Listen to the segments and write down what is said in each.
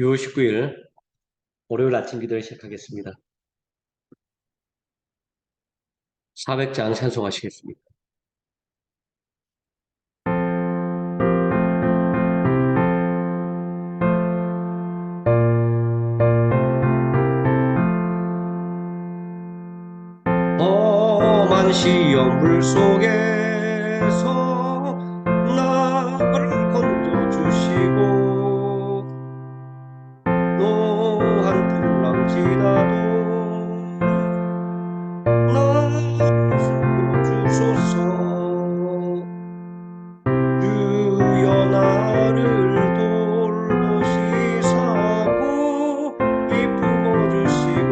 6월 19일 월요일 아침 기도를 시작하겠습니다. 400장 찬송하시겠습니다. 험한 시험 물속에서 나를 건져주시고 노한 풍랑 지나도 나를 숨겨주소서. 주여 나를 돌보시사고 이끌어주시고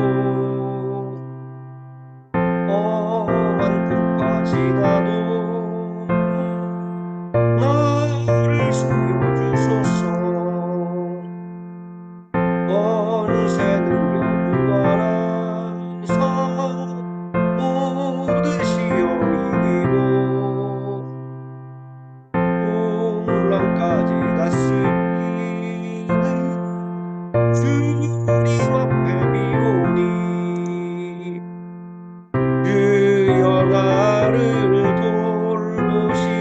험한 풍파 지나도 나를 숨겨주소서. 권세 능력 무한하사 모든 시험 이기고 풍랑까지 다스리는 주님 앞에 비오니 주여 나를 돌보시사고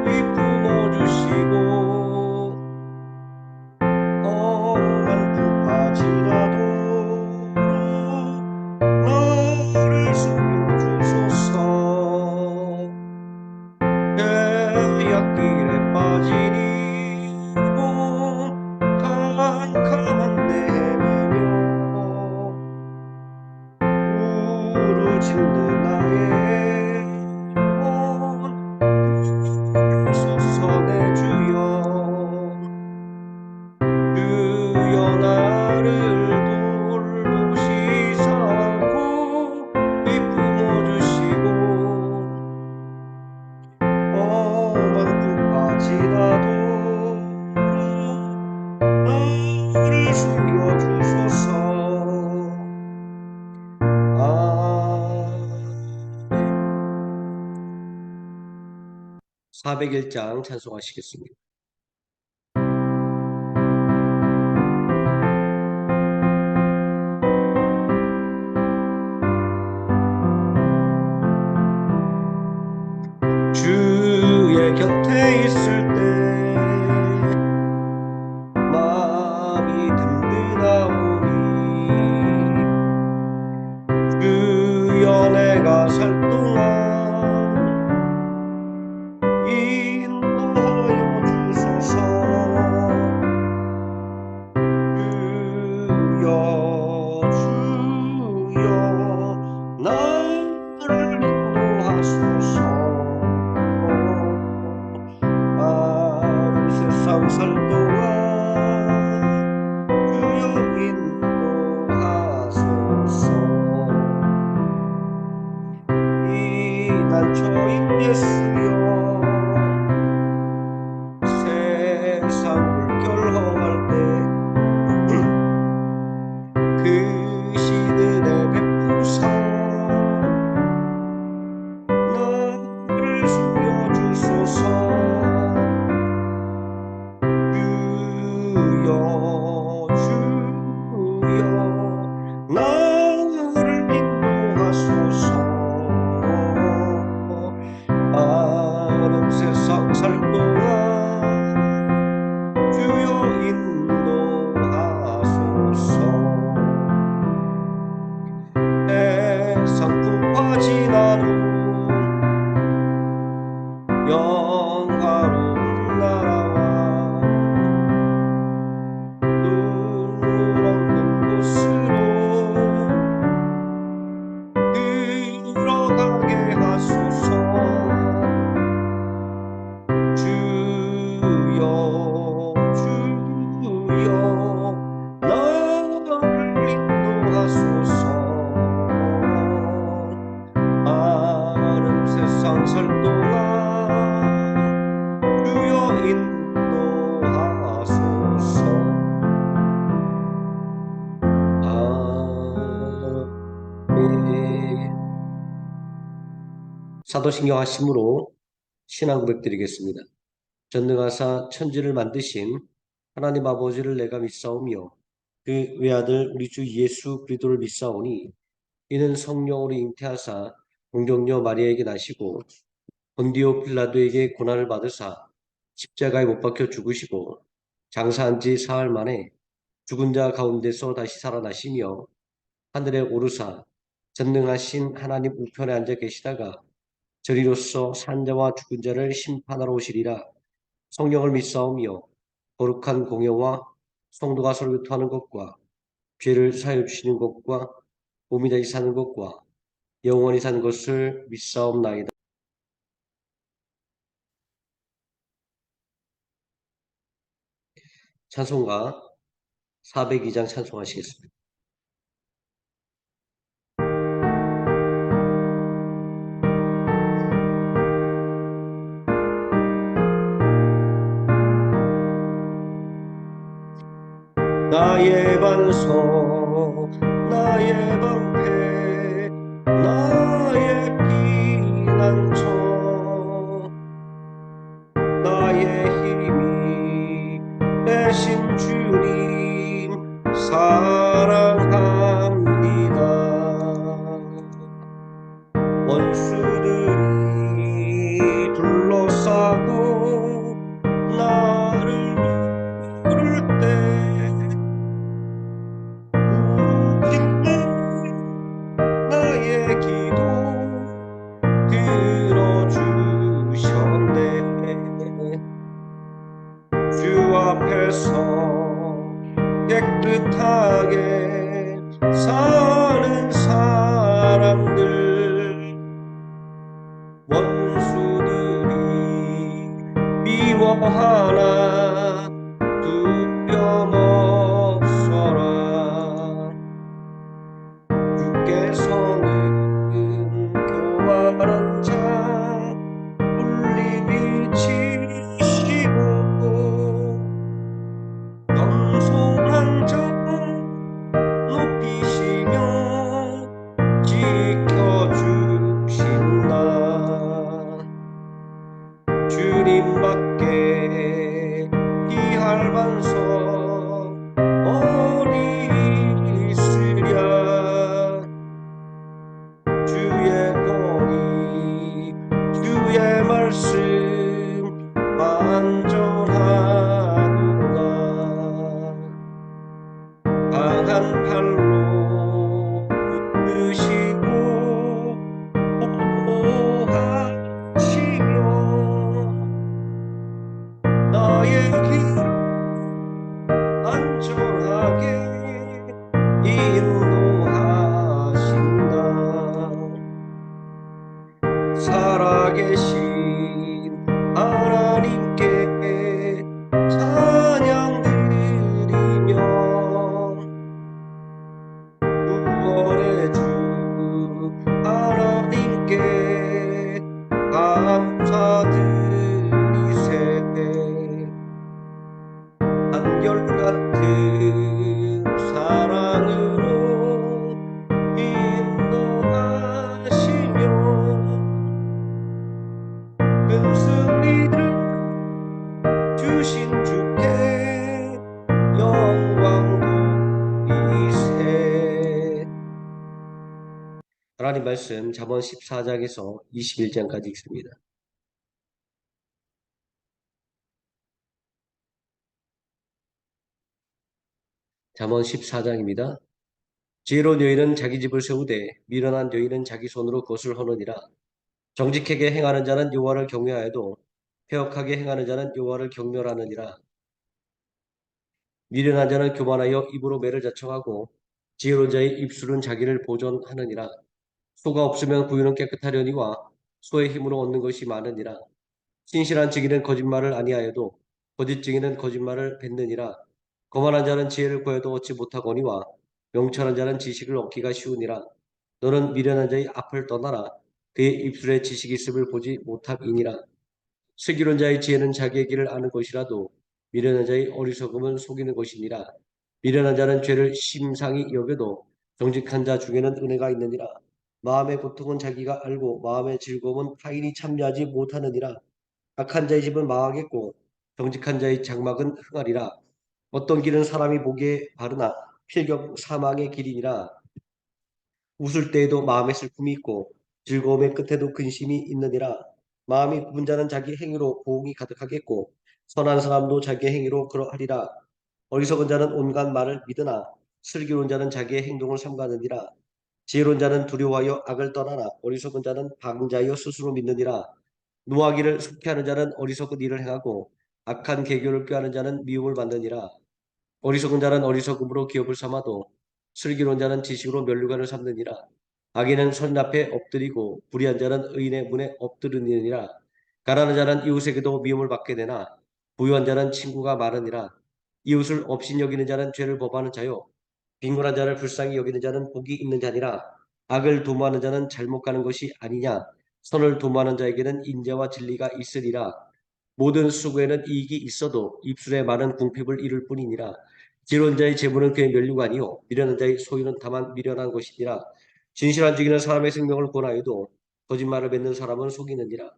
이품어주시고 험한 풍파 지나도 나를 숨겨주소서. 죄악길에 빠지니 몸 캄캄한데 헤매며 부르짖는 나의 영혼 들으소서. 내 주여 주여 나를 돌보시사고 이품어주시고 험한 풍파 지나도 나를 숨겨주소서. 아멘. 401장 찬송하시겠습니다. 주의 곁에 있을 때 마음이 든든하오니 주여 내가 살 동안 인내 나를 인도하소서. 마른 세상 살 동안 주여 인도하소서. 이 난처인 예수여 세상 물결허할 때 그 시든에 베푸사 나를 숨겨주소서. 주여 주여 나를 인도하소서. 마른 세상 살 동안 주여 인도하소서. 세상 풍파 지나도 영화로운 나라와 눈물 없는 곳으로 들어가게 하소서. 주여 주여 나를 인도하소서. 마른 세상 살 동안 주여 인도하소서. 아멘. 사도신경 하심으로 신앙 고백드리겠습니다. 전능하사 천지를 만드신 하나님 아버지를 내가 믿사오며 그 외아들 우리 주 예수 그리스도를 믿사오니 이는 성령으로 잉태하사 동정녀 마리아에게 나시고 본디오 빌라도에게 고난을 받으사 십자가에 못 박혀 죽으시고 장사한 지 사흘 만에 죽은 자 가운데서 다시 살아나시며 하늘에 오르사 전능하신 하나님 우편에 앉아 계시다가 저리로서 산자와 죽은 자를 심판하러 오시리라. 성령을 믿사오며 거룩한 공예와 성도가 서로 교통하는 것과 죄를 사하여 주시는 것과 몸이 다시 사는 것과 영원히 사는 것을 믿사옵나이다. 찬송가 402장 찬송하시겠습니다. 나의 반석 나의 방패 나의 피난처 나의 힘이 되신 주님 사랑합니다. 원수들이 둘러싸고 나를 누를 때 힘내 나의 기도 들어주셨네. 주 앞에서 깨끗하게 사는 사람들 원수들이 미워하나 두려움 없어라. 주께서는 교활한 자 물리치시고 겸손한 자 높이시며 지켜주신다. 주님밖에 말씀 잠언 14장에서 21장까지 읽습니다. 잠언 14장입니다. 지혜로운 여인은 자기 집을 세우되 미련한 여인은 자기 손으로 그것을 허느니라. 정직하게 행하는 자는 여호와를 경외하여도 패역하게 행하는 자는 여호와를 경멸하느니라. 미련한 자는 교만하여 입으로 매를 자청하고 지혜로운 자의 입술은 자기를 보존하느니라. 소가 없으면 구유는 깨끗하려니와 소의 힘으로 얻는 것이 많으니라. 신실한 증인은 거짓말을 아니하여도 거짓 증인은 거짓말을 뱉느니라. 거만한 자는 지혜를 구해도 얻지 못하거니와 명철한 자는 지식을 얻기가 쉬우니라. 너는 미련한 자의 앞을 떠나라. 그의 입술에 지식이 있음을 보지 못함이니라. 슬기로운 자의 지혜는 자기의 길을 아는 것이라도 미련한 자의 어리석음은 속이는 것이니라. 미련한 자는 죄를 심상히 여겨도 정직한 자 중에는 은혜가 있느니라. 마음의 고통은 자기가 알고 마음의 즐거움은 타인이 참여하지 못하느니라. 악한 자의 집은 망하겠고 정직한 자의 장막은 흥하리라. 어떤 길은 사람이 보기에 바르나 필경 사망의 길이니라. 웃을 때에도 마음에 슬픔이 있고 즐거움의 끝에도 근심이 있느니라. 마음이 굽은 자는 자기 행위로 보응이 가득하겠고 선한 사람도 자기 행위로 그러하리라. 어리석은 자는 온갖 말을 믿으나 슬기로운 자는 자기의 행동을 삼가느니라. 지혜로운 자는 두려워하여 악을 떠나나 어리석은 자는 방자하여 스스로 믿느니라. 노하기를 속해하는 자는 어리석은 일을 행하고 악한 계교를 꾀하는 자는 미움을 받느니라. 어리석은 자는 어리석음으로 기업을 삼아도 슬기로운 자는 지식으로 면류관을 삼느니라. 악인은 선 앞에 엎드리고 불의한 자는 의인의 문에 엎드르느니라. 가난한 자는 이웃에게도 미움을 받게 되나 부유한 자는 친구가 많으니라. 이웃을 업신여기는 자는 죄를 범하는 자요 빈곤한 자를 불쌍히 여기는 자는 복이 있는 자니라. 악을 도모하는 자는 잘못 가는 것이 아니냐. 선을 도모하는 자에게는 인자와 진리가 있으리라. 모든 수고에는 이익이 있어도 입술에 많은 궁핍을 이룰 뿐이니라. 지혜로운 자의 재물은 그의 면류관이요 미련한 자의 소유는 다만 미련한 것이니라. 진실한 증인은 사람의 생명을 권하여도 거짓말을 맺는 사람은 속이느니라.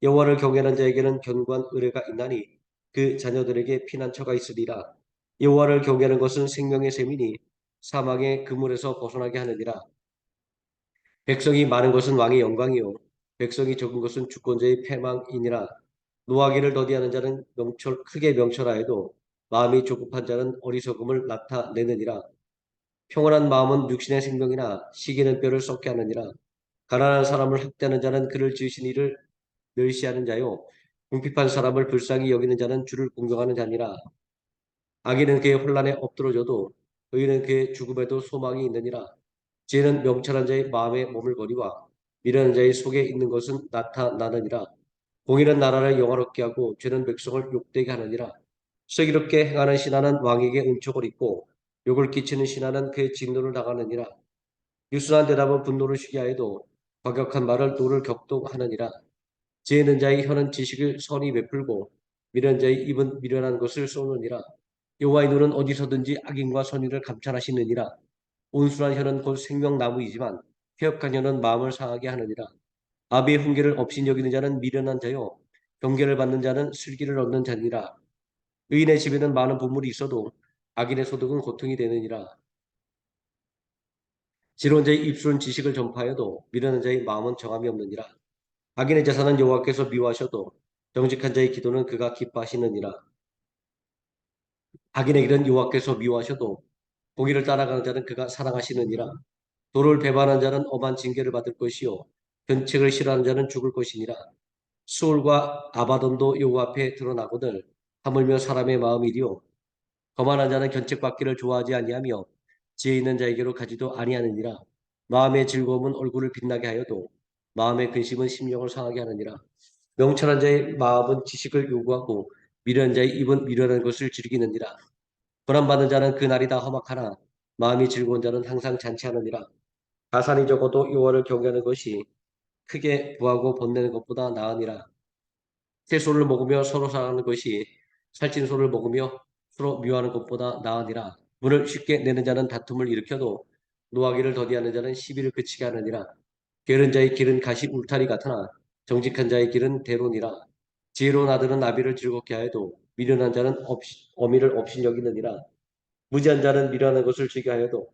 여호와를 경외하는 자에게는 견고한 의뢰가 있나니 그 자녀들에게 피난처가 있으리라. 여호와를 경외하는 것은 생명의 셈이니 사망의 그물에서 벗어나게 하느니라. 백성이 많은 것은 왕의 영광이요 백성이 적은 것은 주권자의 패망이니라. 노하기를 더디하는 자는 크게 명철하여도 마음이 조급한 자는 어리석음을 나타내느니라. 평온한 마음은 육신의 생명이나 시기는 뼈를 썩게 하느니라. 가난한 사람을 학대하는 자는 그를 지으신 이를 멸시하는 자요 궁핍한 사람을 불쌍히 여기는 자는 주를 공경하는 자니라. 악인은 그의 혼란에 엎드러져도 의인은 그의 죽음에도 소망이 있느니라. 지혜는 명철한 자의 마음에 머물거니와 미련한 자의 속에 있는 것은 나타나느니라. 공의는 나라를 영화롭게 하고 죄는 백성을 욕되게 하느니라. 슬기롭게 행하는 신하는 왕에게 은총을 입고 욕을 끼치는 신하는 그의 진노를 당하느니라. 유순한 대답은 분노를 쉬게 하여도 과격한 말을 노를 격동하느니라. 지혜 있는 자의 혀는 지식을 선히 베풀고 미련한 자의 입은 미련한 것을 쏘느니라. 여호와의 눈은 어디서든지 악인과 선인을 감찰하시느니라. 온순한 혀는 곧 생명나무이지만 패역한 혀는 마음을 상하게 하느니라. 아비의 훈계를 업신 여기는 자는 미련한 자요 경계를 받는 자는 슬기를 얻는 자니라. 의인의 집에는 많은 보물이 있어도 악인의 소득은 고통이 되느니라. 지혜로운 자의 입술은 지식을 전파하여도 미련한 자의 마음은 정함이 없느니라. 악인의 재산은 여호와께서 미워하셔도 정직한 자의 기도는 그가 기뻐하시느니라. 악인의 길은 여호와께서 미워하셔도 공의를 따라가는 자는 그가 사랑하시느니라. 도를 배반하는 자는 엄한 징계를 받을 것이요 견책을 싫어하는 자는 죽을 것이니라. 수올과 아바돈도 여호와 앞에 드러나거늘 하물며 사람의 마음이리요 거만한 자는 견책받기를 좋아하지 아니하며 지혜 있는 자에게로 가지도 아니하느니라. 마음의 즐거움은 얼굴을 빛나게 하여도 마음의 근심은 심령을 상하게 하느니라. 명철한 자의 마음은 지식을 요구하고 미련한 자의 입은 미련한 것을 즐기느니라. 고난받는 자는 그 날이 다 험악하나 마음이 즐거운 자는 항상 잔치하느니라. 가산이 적어도 여호와를 경외하는 것이 크게 부하고 번내는 것보다 나으니라. 채소를 먹으며 서로 사랑하는 것이 살찐 소를 먹으며 서로 미워하는 것보다 나으니라. 문을 쉽게 내는 자는 다툼을 일으켜도 노하기를 더디하는 자는 시비를 그치게 하느니라. 게으른 자의 길은 가시 울타리 같으나 정직한 자의 길은 대로니라. 지혜로운 아들은 나비를 즐겁게 하여도 미련한 자는 어미를 업신 여기느니라. 무지한 자는 미련한 것을 즐겨 하여도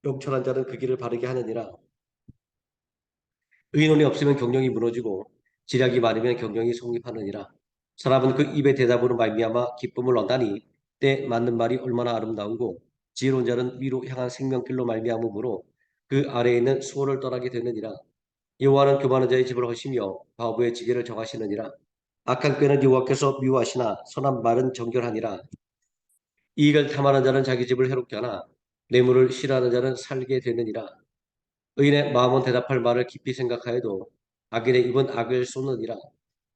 명철한 자는 그 길을 바르게 하느니라. 의논이 없으면 경영이 무너지고 지략이 많으면 경영이 성립하느니라. 사람은 그 입의 대답으로 말미암아 기쁨을 얻다니 때 맞는 말이 얼마나 아름다운고 지혜로운 자는 위로 향한 생명길로 말미암음으로 그 아래에 있는 수호를 떠나게 되느니라. 여호와는 교만한 자의 집을 허시며 바보의 지게를 정하시느니라. 악한 꾀는 여호와께서 미워하시나 선한 말은 정결하니라. 이익을 탐하는 자는 자기 집을 해롭게 하나 뇌물을 싫어하는 자는 살게 되느니라. 의인의 마음은 대답할 말을 깊이 생각하여도 악인의 입은 악을 쏟느니라.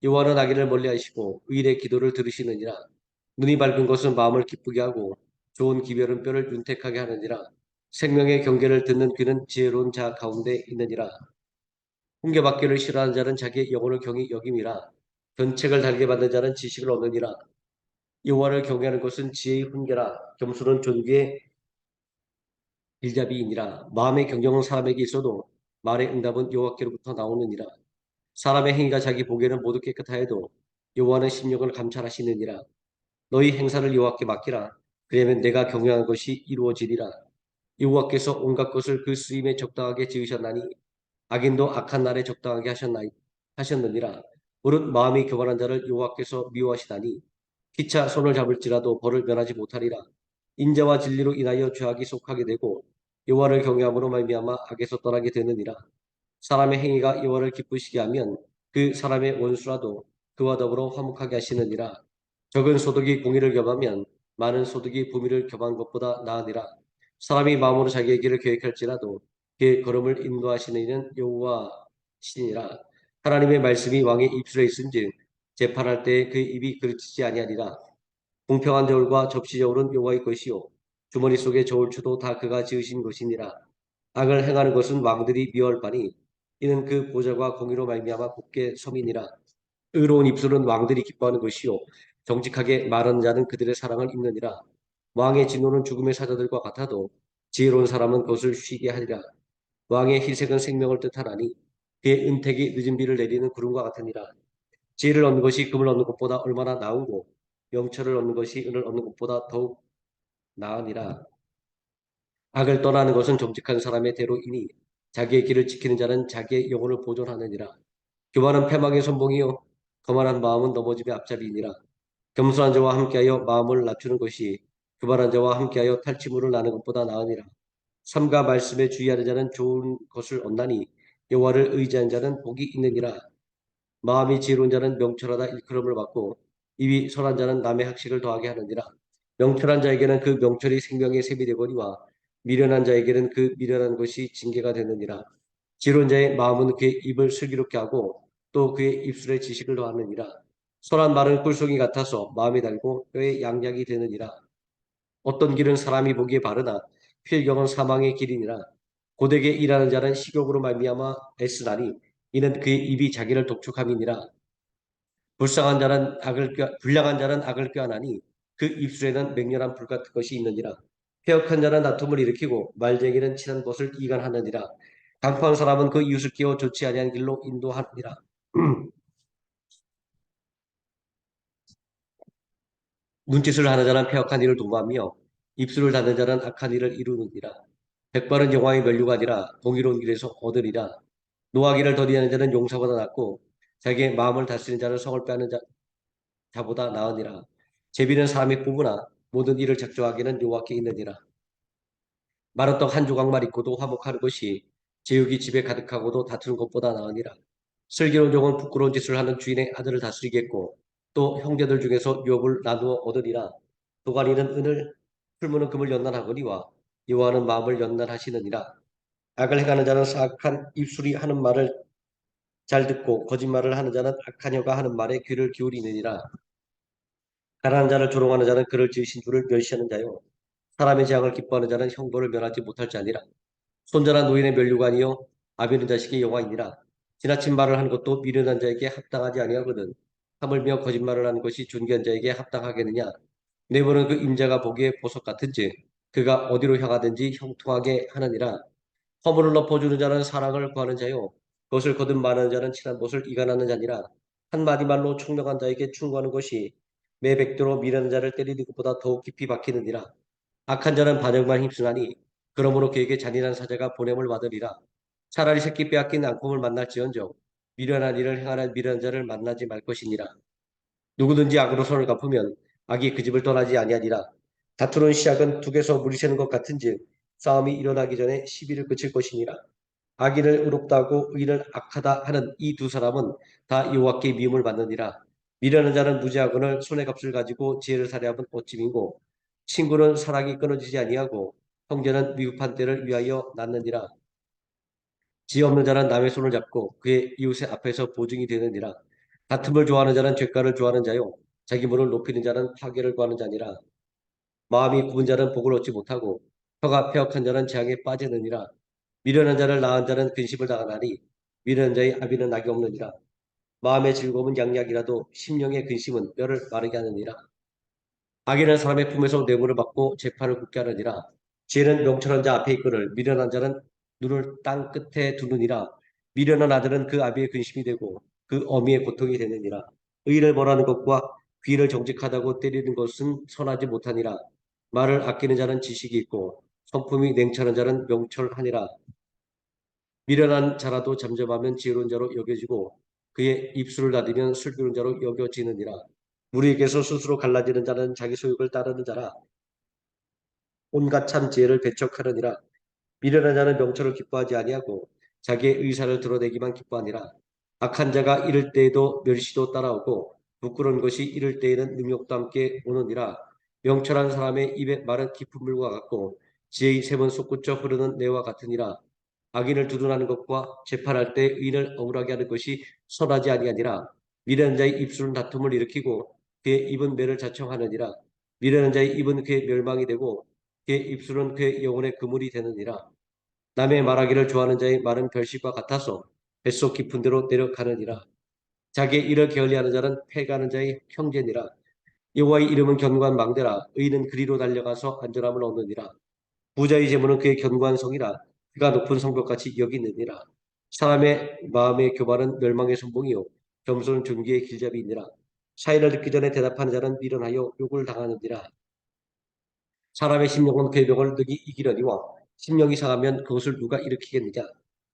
여호와는 악인을 멀리하시고 의인의 기도를 들으시느니라. 눈이 밝은 것은 마음을 기쁘게 하고 좋은 기별은 뼈를 윤택하게 하느니라. 생명의 경계를 듣는 귀는 지혜로운 자 가운데 있느니라. 훈계받기를 싫어하는 자는 자기의 영혼을 경히 여김이라. 견책을 달게 받는 자는 지식을 얻느니라. 여호와를 경외하는 것은 지혜의 훈계라. 겸손은 존귀의 길잡이이니라. 마음의 경영은 사람에게 있어도 말의 응답은 여호와께로부터 나오느니라. 사람의 행위가 자기 보기에는 모두 깨끗하여도 여호와는 심령을 감찰하시느니라. 너희 행사를 여호와께 맡기라. 그러면 내가 경영한 것이 이루어지리라. 여호와께서 온갖 것을 그 쓰임에 적당하게 지으셨나니 악인도 악한 날에 적당하게 하셨느니라. 무릇 마음이 교만한 자를 여호와께서 미워하시다니 피차 손을 잡을지라도 벌을 면하지 못하리라. 인자와 진리로 인하여 죄악이 속하게 되고 여호와를 경외함으로 말미암아 악에서 떠나게 되느니라. 사람의 행위가 여호와를 기쁘시게 하면 그 사람의 원수라도 그와 더불어 화목하게 하시느니라. 적은 소득이 공의를 겸하면 많은 소득이 부미를 겸한 것보다 나으니라. 사람이 마음으로 자기의 길을 계획할지라도 그의 걸음을 인도하시는 이는 여호와시니라. 하나님의 말씀이 왕의 입술에 있은즉 재판할 때에 그의 입이 그르치지 아니하리라. 공평한 저울과 접시 저울은 여호와의 것이요 주머니 속의 저울추도 다 그가 지으신 것이니라. 악을 행하는 것은 왕들이 미워할 바니 이는 그 보좌과 공의로 말미암아 굳게 섬이니라. 의로운 입술은 왕들이 기뻐하는 것이요 정직하게 말하는 자는 그들의 사랑을 입느니라. 왕의 진노는 죽음의 사자들과 같아도 지혜로운 사람은 그것을 쉬게 하리라. 왕의 희색은 생명을 뜻하나니 그의 은택이 늦은 비를 내리는 구름과 같으니라. 지혜를 얻는 것이 금을 얻는 것보다 얼마나 나은고 명철을 얻는 것이 은을 얻는 것보다 더욱 나으니라. 악을 떠나는 것은 정직한 사람의 대로이니 자기의 길을 지키는 자는 자기의 영혼을 보존하느니라. 교만은 패망의 선봉이요 거만한 마음은 넘어짐의 앞잡이니라. 겸손한 자와 함께하여 마음을 낮추는 것이 교만한 자와 함께하여 탈취물을 나는 것보다 나으니라. 삼가 말씀에 주의하는 자는 좋은 것을 얻나니 여호와를 의지하는 자는 복이 있느니라. 마음이 지혜로운 자는 명철하다 일컬음을 받고 입이 선한 자는 남의 학식을 더하게 하느니라. 명철한 자에게는 그 명철이 생명의 샘이 되거니와 미련한 자에게는 그 미련한 것이 징계가 되느니라. 지혜로운 자의 마음은 그의 입을 슬기롭게 하고 또 그의 입술에 지식을 더하느니라. 선한 말은 꿀송이 같아서 마음이 달고 뼈에 양약이 되느니라. 어떤 길은 사람이 보기에 바르나 필경은 사망의 길이니라. 고되게 일하는 자는 식욕으로 말미암아 애쓰나니 이는 그의 입이 자기를 독촉함이니라. 불량한 자는 악을 꾀하나니 그 입술에는 맹렬한 불 같은 것이 있느니라. 패역한 자는 다툼을 일으키고 말쟁이는 친한 것을 이간하느니라. 강포한 사람은 그 이웃을 깨워 좋지 아니한 길로 인도하느니라. 눈짓을 하는 자는 패역한 일을 도모하며 입술을 닫는 자는 악한 일을 이루느니라. 백발은 영광의 면류가 아니라 공의로운 길에서 얻으리라. 노하기를 더디하는 자는 용사보다 낫고 자기의 마음을 다스리는 자는 성을 빼앗는 자보다 나으니라. 제비는 사람이 뽑으나 모든 일을 작정하기는 여호와께 있느니라. 마른 떡 한 조각만 있고도 화목하는 것이 제육이 집에 가득하고도 다투는 것보다 나으니라. 슬기로운 종은 부끄러운 짓을 하는 주인의 아들을 다스리겠고 또 형제들 중에서 유업을 나누어 얻으리라. 도가니는 은을 풀무는 금을 연단하거니와 여호와는 마음을 연단하시느니라. 악을 행하는 자는 사악한 입술이 하는 말을 잘 듣고 거짓말을 하는 자는 악한 혀가 하는 말에 귀를 기울이느니라. 가난한 자를 조롱하는 자는 그를 지으신 주를 멸시하는 자요. 사람의 재앙을 기뻐하는 자는 형벌을 면하지 못할 자니라. 손자나 노인의 면류관이요 아비는 자식의 영화이니라. 지나친 말을 하는 것도 미련한 자에게 합당하지 아니하거든. 하물며 거짓말을 하는 것이 존귀한 자에게 합당하겠느냐. 내버는 그 임자가 보기에 보석 같은지 그가 어디로 향하든지 형통하게 하느니라. 허물을 덮어주는 자는 사랑을 구하는 자요. 그것을 거듭말하는 자는 친한 것을 이간하는 자니라. 한마디 말로 총명한 자에게 충고하는 것이 매 백도로 미련한 자를 때리는 것보다 더욱 깊이 박히느니라. 악한 자는 반역만 힘쓰나니 그러므로 그에게 잔인한 사자가 보냄을 받으리라. 차라리 새끼 빼앗긴 앙금을 만날지언정 미련한 일을 행하는 미련한 자를 만나지 말 것이니라. 누구든지 악으로 손을 갚으면 악이 그 집을 떠나지 아니하리라. 다투는 시작은 둑에서 물이 새는 것 같은즉 싸움이 일어나기 전에 시비를 그칠 것이니라. 악인을 의롭다 하고 의인을 악하다 하는 이 두 사람은 다 여호와께 미움을 받느니라. 미련한 자는 무지하거늘 손의 값을 가지고 지혜를 살해하면 어찌민고 친구는 사랑이 끊어지지 아니하고 형제는 위급한 때를 위하여 낳느니라. 지혜 없는 자는 남의 손을 잡고 그의 이웃의 앞에서 보증이 되느니라. 다툼을 좋아하는 자는 죄가를 좋아하는 자요 자기 물을 높이는 자는 파괴를 구하는 자니라. 마음이 굽은 자는 복을 얻지 못하고 혀가 패역한 자는 재앙에 빠지느니라. 미련한 자를 낳은 자는 근심을 당하나니 미련한 자의 아비는 낙이 없느니라. 마음의 즐거움은 양약이라도 심령의 근심은 뼈를 마르게 하느니라. 악인은 사람의 품에서 뇌물을 받고 재판을 굳게 하느니라. 지혜는 명철한 자 앞에 있거늘 미련한 자는 눈을 땅 끝에 두느니라. 미련한 아들은 그 아비의 근심이 되고 그 어미의 고통이 되느니라. 의를 벌하는 것과 귀를 정직하다고 때리는 것은 선하지 못하니라. 말을 아끼는 자는 지식이 있고 성품이 냉철한 자는 명철하니라. 미련한 자라도 잠잠하면 지혜로운 자로 여겨지고 그의 입술을 닫으면 슬기로운 자로 여겨지느니라. 무리에게서 스스로 갈라지는 자는 자기 소욕을 따르는 자라. 온갖 참 지혜를 배척하느니라. 미련한 자는 명철을 기뻐하지 아니하고 자기의 의사를 드러내기만 기뻐하니라. 악한 자가 이를 때에도 멸시도 따라오고 부끄러운 것이 이를 때에는 능욕도 함께 오느니라. 명철한 사람의 입에 말은 깊은 물과 같고 지혜의 샘은 솟구쳐 흐르는 내와 같으니라. 악인을 두둔하는 것과 재판할 때 의인을 억울하게 하는 것이 선하지 아니하니라. 미련한 자의 입술은 다툼을 일으키고 그의 입은 매를 자청하느니라. 미련한 자의 입은 그의 멸망이 되고 그의 입술은 그의 영혼의 그물이 되느니라. 남의 말하기를 좋아하는 자의 말은 별식과 같아서 뱃속 깊은 데로 내려가느니라. 자기의 일을 게을리하는 자는 패가는 자의 형제니라. 여호와의 이름은 견고한 망대라. 의인은 그리로 달려가서 안전함을 얻느니라. 부자의 재물은 그의 견고한 성이라. 그가 높은 성벽같이 여기느니라. 사람의 마음의 교만은 멸망의 선봉이요 겸손은 존귀의 길잡이니라. 사의를 듣기 전에 대답하는 자는 미련하여 욕을 당하느니라. 사람의 심령은 그의 병을 능히 이기려니와 심령이 상하면 그것을 누가 일으키겠느냐.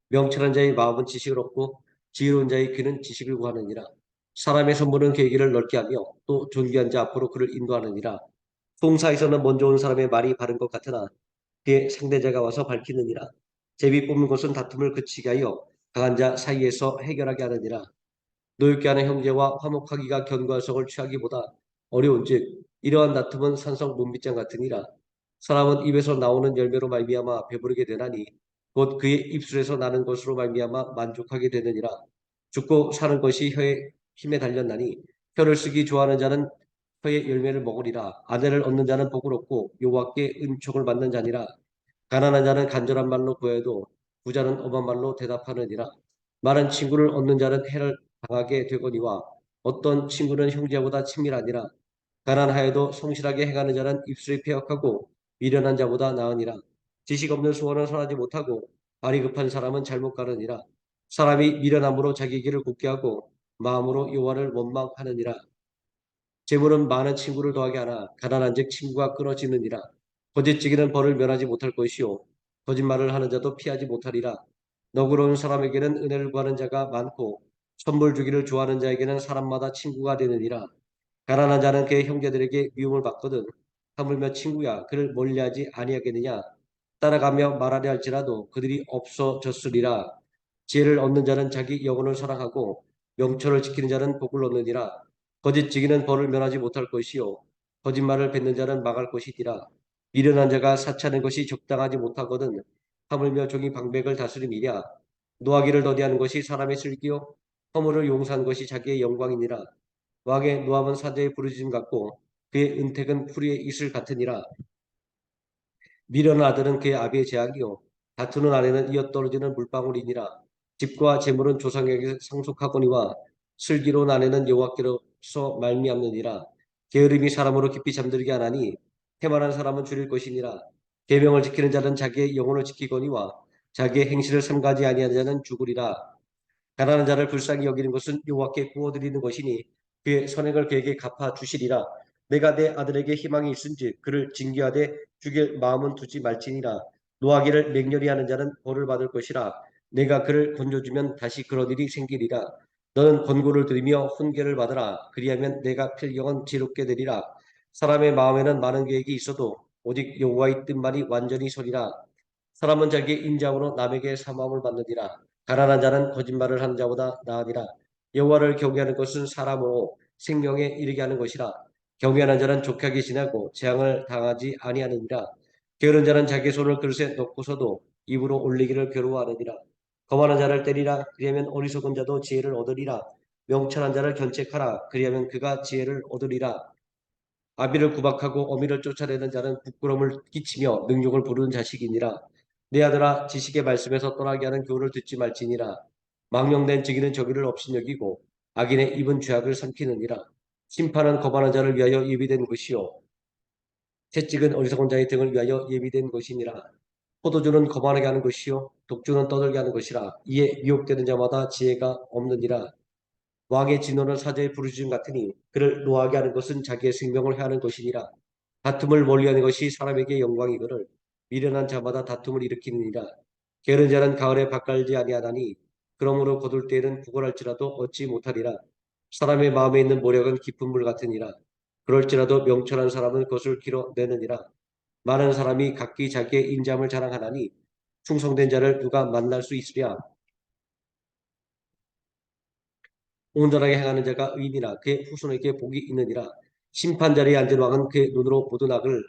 명철한 자의 마음은 지식을 얻고 지혜로운 자의 귀는 지식을 구하느니라. 사람의 선물은 그의 길을 넓게 하며 또 존귀한 자 앞으로 그를 인도하느니라. 송사에서는 먼저 온 사람의 말이 바른 것 같으나 그의 상대자가 와서 밝히느니라. 제비 뽑는 것은 다툼을 그치게 하여 강한 자 사이에서 해결하게 하느니라. 노엽게 하는 형제와 화목하기가 견고한 성을 취하기보다 어려운즉 이러한 다툼은 산성 문빗장 같으니라. 사람은 입에서 나오는 열매로 말미암아 배부르게 되나니 곧 그의 입술에서 나는 것으로 말미암아 만족하게 되느니라. 죽고 사는 것이 혀의 힘에 달렸나니 혀를 쓰기 좋아하는 자는 혀의 열매를 먹으리라. 아내를 얻는 자는 복을 얻고 여호와께 은총을 받는 자니라. 가난한 자는 간절한 말로 구해도 부자는 엄한 말로 대답하느니라. 많은 친구를 얻는 자는 해를 당하게 되거니와 어떤 친구는 형제보다 친밀하니라. 가난하여도 성실하게 행하는 자는 입술이 패역하고 미련한 자보다 나으니라. 지식 없는 소원은 선하지 못하고 발이 급한 사람은 잘못 가느니라. 사람이 미련함으로 자기 길을 굳게 하고 마음으로 여호와를 원망하느니라. 재물은 많은 친구를 더하게 하나 가난한즉 친구가 끊어지느니라. 거짓지기는 벌을 면하지 못할 것이요 거짓말을 하는 자도 피하지 못하리라. 너그러운 사람에게는 은혜를 구하는 자가 많고 선물 주기를 좋아하는 자에게는 사람마다 친구가 되느니라. 가난한 자는 그의 형제들에게 미움을 받거든 하물며 친구야 그를 멀리하지 아니하겠느냐. 따라가며 말하려 할지라도 그들이 없어졌으리라. 지혜를 얻는 자는 자기 영혼을 사랑하고 명철을 지키는 자는 복을 얻느니라. 거짓지기는 벌을 면하지 못할 것이요 거짓말을 뱉는 자는 망할 것이니라. 미련한 자가 사치하는 것이 적당하지 못하거든 하물며 종이 방백을 다스림이랴. 노하기를 더디하는 것이 사람의 슬기요 허물을 용서하는 것이 자기의 영광이니라. 왕의 노함은 사자의 부르짖음 같고 그의 은택은 풀이의 이슬 같으니라. 미련한 아들은 그의 아비의 재앙이요 다투는 아내는 이어 떨어지는 물방울이니라. 집과 재물은 조상에게 상속하거니와 슬기로운 아내는 여호와께로서 말미암느니라. 게으름이 사람으로 깊이 잠들게 하나니 해만한 사람은 줄일 것이니라. 계명을 지키는 자는 자기의 영혼을 지키거니와 자기의 행실을 삼가지 아니하는 자는 죽으리라. 가난한 자를 불쌍히 여기는 것은 여호와께 구워드리는 것이니 그의 선행을 그에게 갚아 주시리라. 내가 내 아들에게 희망이 있은지 그를 징계하되 죽일 마음은 두지 말지니라. 노하기를 맹렬히 하는 자는 벌을 받을 것이라. 내가 그를 건져주면 다시 그런 일이 생기리라. 너는 권고를 들으며 훈계를 받으라. 그리하면 내가 필경은 지롭게 되리라. 사람의 마음에는 많은 계획이 있어도 오직 여호와의 뜻만이 완전히 서리라. 사람은 자기의 인자함으로 남에게 사모함을 받느니라. 가난한 자는 거짓말을 하는 자보다 나으니라. 여호와를 경외하는 것은 사람으로 생명에 이르게 하는 것이라. 경외하는 자는 족하게 지내고 재앙을 당하지 아니하느니라. 게으른 자는 자기 손을 그릇에 넣고서도 입으로 올리기를 괴로워하느니라. 거만한 자를 때리라. 그리하면 어리석은 자도 지혜를 얻으리라. 명철한 자를 견책하라. 그리하면 그가 지혜를 얻으리라. 아비를 구박하고 어미를 쫓아내는 자는 부끄러움을 끼치며 능욕을 부르는 자식이니라. 내 아들아, 지식의 말씀에서 떠나게 하는 교훈을 듣지 말지니라. 망령된 증인은 저기를 업신여기고 악인의 입은 죄악을 삼키느니라. 심판은 거만한 자를 위하여 예비된 것이요 채찍은 어리석은 자의 등을 위하여 예비된 것이니라. 포도주는 거만하게 하는 것이요 독주는 떠들게 하는 것이라. 이에 미혹되는 자마다 지혜가 없느니라. 왕의 진노는 사자의 부르짖음 같으니 그를 노하게 하는 것은 자기의 생명을 해하는 것이니라. 다툼을 멀리하는 것이 사람에게 영광이거늘 미련한 자마다 다툼을 일으키느니라. 게으른 자는 가을에 밭갈지 아니하나니 그러므로 거둘 때에는 구걸할지라도 얻지 못하리라. 사람의 마음에 있는 모략은 깊은 물 같으니라. 그럴지라도 명철한 사람은 그것을 길어내느니라. 많은 사람이 각기 자기의 인자함을 자랑하나니 충성된 자를 누가 만날 수 있으랴. 온전하게 행하는 자가 의인이라 그의 후손에게 복이 있느니라. 심판자리에 앉은 왕은 그의 눈으로 모든 악을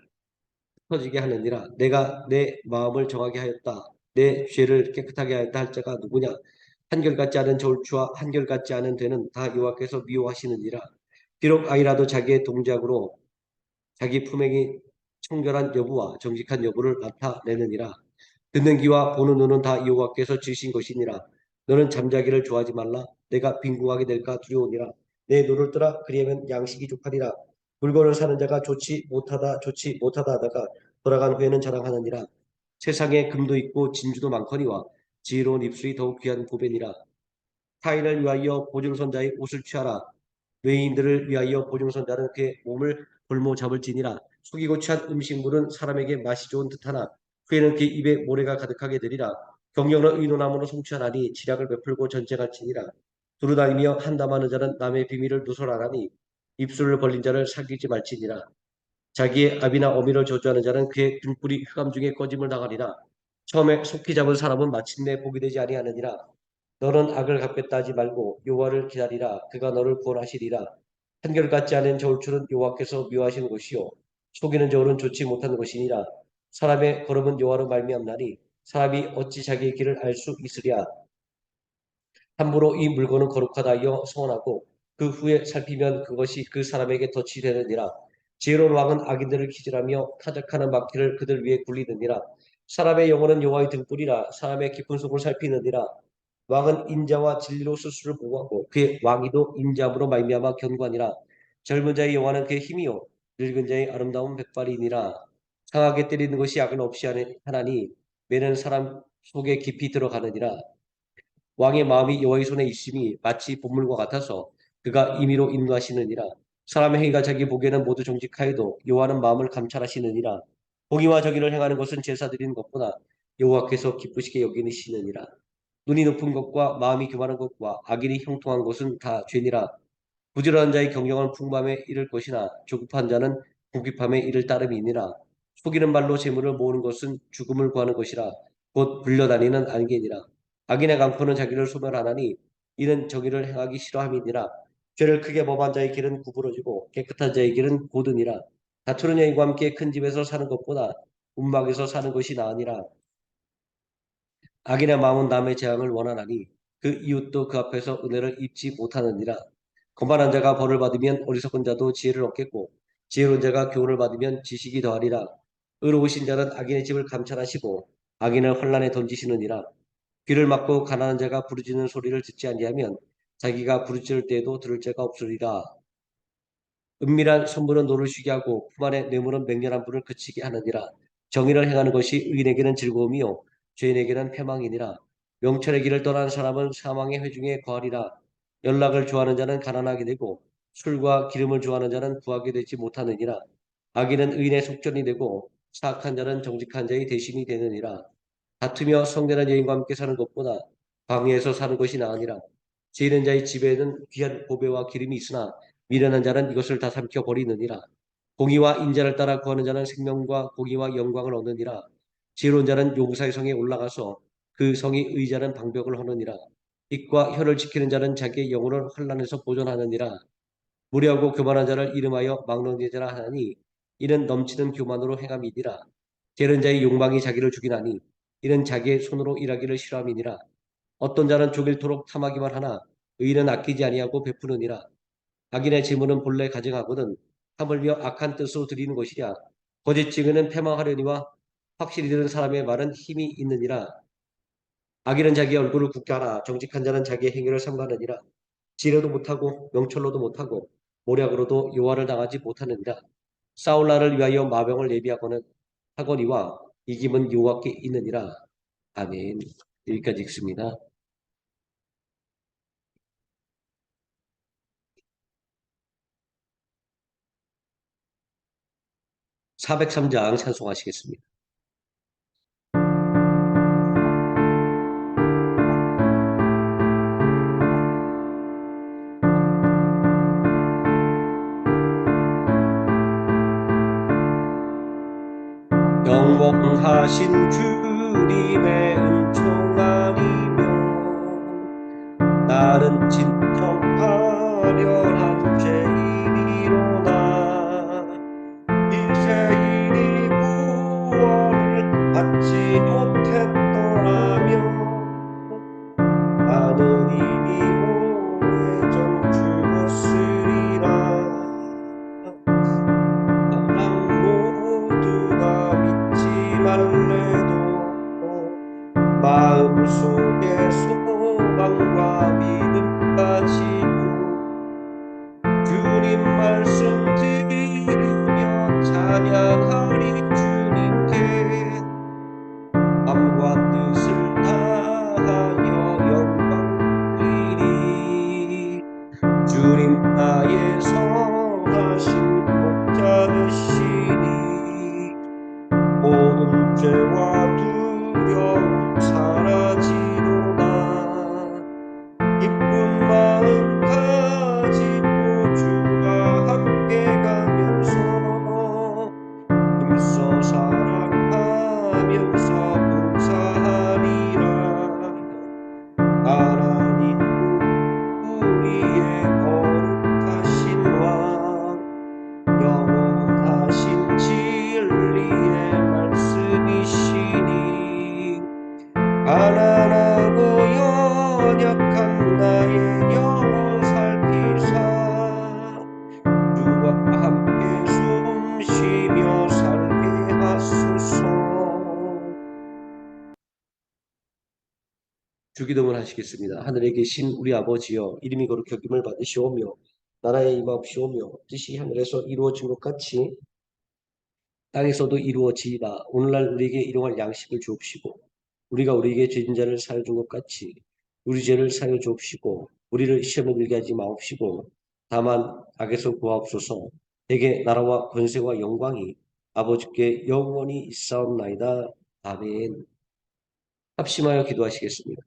터지게 하느니라. 내가 내 마음을 정하게 하였다. 내 죄를 깨끗하게 하였다 할 자가 누구냐? 한결같지 않은 저울추와 한결같지 않은 되는 다 여호와께서 미워하시느니라. 비록 아이라도 자기의 동작으로 자기 품행이 청결한 여부와 정직한 여부를 나타내느니라. 듣는 귀와 보는 눈은 다 여호와께서 지으신 것이니라. 너는 잠자기를 좋아하지 말라. 내가 빈궁하게 될까 두려우니라. 내 눈을 뜨라. 그리하면 양식이 족하리라. 물건을 사는 자가 좋지 못하다 하다가 돌아간 후에는 자랑하느니라. 세상에 금도 있고 진주도 많거니와 지혜로운 입술이 더욱 귀한 보배니라. 타인을 위하여 보증선자의 옷을 취하라. 외인들을 위하여 보증선자는 그의 몸을 볼모 잡을지니라. 속이고 취한 음식물은 사람에게 맛이 좋은 듯하나 후에는 그의 입에 모래가 가득하게 되리라. 경영을 의논함으로 성취하나니 지략을 베풀고 전쟁할지니라. 두루다니며 한담하는 자는 남의 비밀을 누설하나니 입술을 벌린 자를 사귀지 말지니라. 자기의 아비나 어미를 저주하는 자는 그의 등불이 흑암 중에 꺼짐을 당하리라. 처음에 속히 잡은 사람은 마침내 복이 되지 아니하느니라. 너는 악을 갚겠다 하지 말고 여호와를 기다리라. 그가 너를 구원하시리라. 한결같지 않은 저울추는 여호와께서 묘하시는 것이요 속이는 저울은 좋지 못한 것이니라. 사람의 걸음은 여호와로 말미암나니 사람이 어찌 자기의 길을 알 수 있으랴. 함부로 이 물건은 거룩하다 하여 소원하고 그 후에 살피면 그것이 그 사람에게 덫이 되느니라. 지혜로운 왕은 악인들을 기질하며 타작하는 바퀴를 그들 위에 굴리느니라. 사람의 영혼은 여호와의 등불이라. 사람의 깊은 속을 살피느니라. 왕은 인자와 진리로 스스로를 보호하고 그의 왕위도 인자함으로 말미암아 견고하니라. 젊은 자의 영화는 그의 힘이요 늙은 자의 아름다운 백발이니라. 상하게 때리는 것이 악은 없이 하나니 매는 사람 속에 깊이 들어가느니라. 왕의 마음이 여호와의 손에 있음이 마치 본물과 같아서 그가 임의로 인도하시느니라. 사람의 행위가 자기 보기에는 모두 정직하여도 여호와는 마음을 감찰하시느니라. 공의와 정의를 행하는 것은 제사 드리는 것보다 여호와께서 기쁘시게 여기시느니라. 눈이 높은 것과 마음이 교만한 것과 악인이 형통한 것은 다 죄니라. 부지런한 자의 경영은 풍부함에 이를 것이나 조급한 자는 궁핍함에 이를 따름이니라. 속이는 말로 재물을 모으는 것은 죽음을 구하는 것이라. 곧 불려다니는 안개니라. 악인의 강포는 자기를 소멸하나니 이는 정의를 행하기 싫어함이니라. 죄를 크게 범한 자의 길은 구부러지고 깨끗한 자의 길은 고드니라. 다투는 여인과 함께 큰 집에서 사는 것보다 움막에서 사는 것이 나으니라. 악인의 마음은 남의 재앙을 원하나니 그 이웃도 그 앞에서 은혜를 입지 못하느니라. 거만한 자가 벌을 받으면 어리석은 자도 지혜를 얻겠고 지혜로운 자가 교훈을 받으면 지식이 더하리라. 의로우신 자는 악인의 집을 감찰하시고 악인을 환란에 던지시느니라. 귀를 막고 가난한 자가 부르짖는 소리를 듣지 아니하면 자기가 부르짖을 때에도 들을 자가 없으리라. 은밀한 선물은 노를 쉬게 하고 품 안에 뇌물은 맹렬한 분을 그치게 하느니라. 정의를 행하는 것이 의인에게는 즐거움이요 죄인에게는 패망이니라. 명철의 길을 떠난 사람은 사망의 회중에 거하리라. 연락을 좋아하는 자는 가난하게 되고 술과 기름을 좋아하는 자는 구하게 되지 못하느니라. 악인은 의인의 속전이 되고 사악한 자는 정직한 자의 대신이 되느니라. 다투며 성내는 여인과 함께 사는 것보다 광야에서 사는 것이 나으니라. 죄 있는 자의 집에는 귀한 보배와 기름이 있으나 미련한 자는 이것을 다 삼켜 버리느니라. 공의와 인자를 따라 구하는 자는 생명과 공의와 영광을 얻느니라. 지혜로운 자는 용사의 성에 올라가서 그 성이 의지하는 방벽을 허느니라. 입과 혀를 지키는 자는 자기의 영혼을 환난에서 보존하느니라. 무례하고 교만한 자를 이름하여 막론제자라 하나니 이는 넘치는 교만으로 행함이니라. 게으른 자의 욕망이 자기를 죽이나니 이는 자기의 손으로 일하기를 싫어함이니라. 어떤 자는 죽일토록 탐하기만 하나 의인은 아끼지 아니하고 베푸느니라. 악인의 재물은 본래 가증하거든 하물며 악한 뜻으로 드리는 것이랴. 거짓 증언은 패망하려니와 확실히 들은 사람의 말은 힘이 있느니라. 악인은 자기 얼굴을 굳게 하나 정직한 자는 자기의 행위를 삼가느니라. 지혜도 못하고 명철로도 못하고 모략으로도 요하를 당하지 못하느니라. 싸울 날을 위하여 마병을 예비하거는 하거니와 이김은 여호와께 있느니라. 아멘. 여기까지 읽습니다. 403장 찬송하시겠습니다. 영원하신 주님의 은총아니며 나는 진정하려한 죄인이로나 이세인이 구원을 받지 못했더라면 나는 이미 오래전 죽었으리라. 사람 모두가 믿지 말래도 마음속에 소망과 믿음 가지고 주님 말씀 들으며 찬양하리. 주님께 마음과 뜻을 다하여 영광 돌리리. 주님 나의 선하신 목자 되시니 모든 죄와 두려움 사라지도다. 기쁜 마음 가지고 주와 함께 가면서 힘써 사랑하면서 봉사하리라. 하나님 우리의 거룩하신 왕 영원하신 진리의 말씀이시니 가난하고 연약한 나의 영혼 살피사 주와 함께 숨 쉬며 살게 하소서. 주기도문 하시겠습니다. 하늘에 계신 우리 아버지여, 이름이 거룩히 여김을 받으시오며 나라에 임하옵시오며 뜻이 하늘에서 이루어진 것 같이 땅에서도 이루어지이다. 오늘날 우리에게 일용할 양식을 주옵시고 우리가 우리에게 죄진 자를 사여 준 것 같이 우리 죄를 사여 주옵시고 우리를 시험에 들게 하지 마옵시고 다만 악에서 구하옵소서. 대개 나라와 권세와 영광이 아버지께 영원히 있사옵나이다. 아멘. 합심하여 기도하시겠습니다.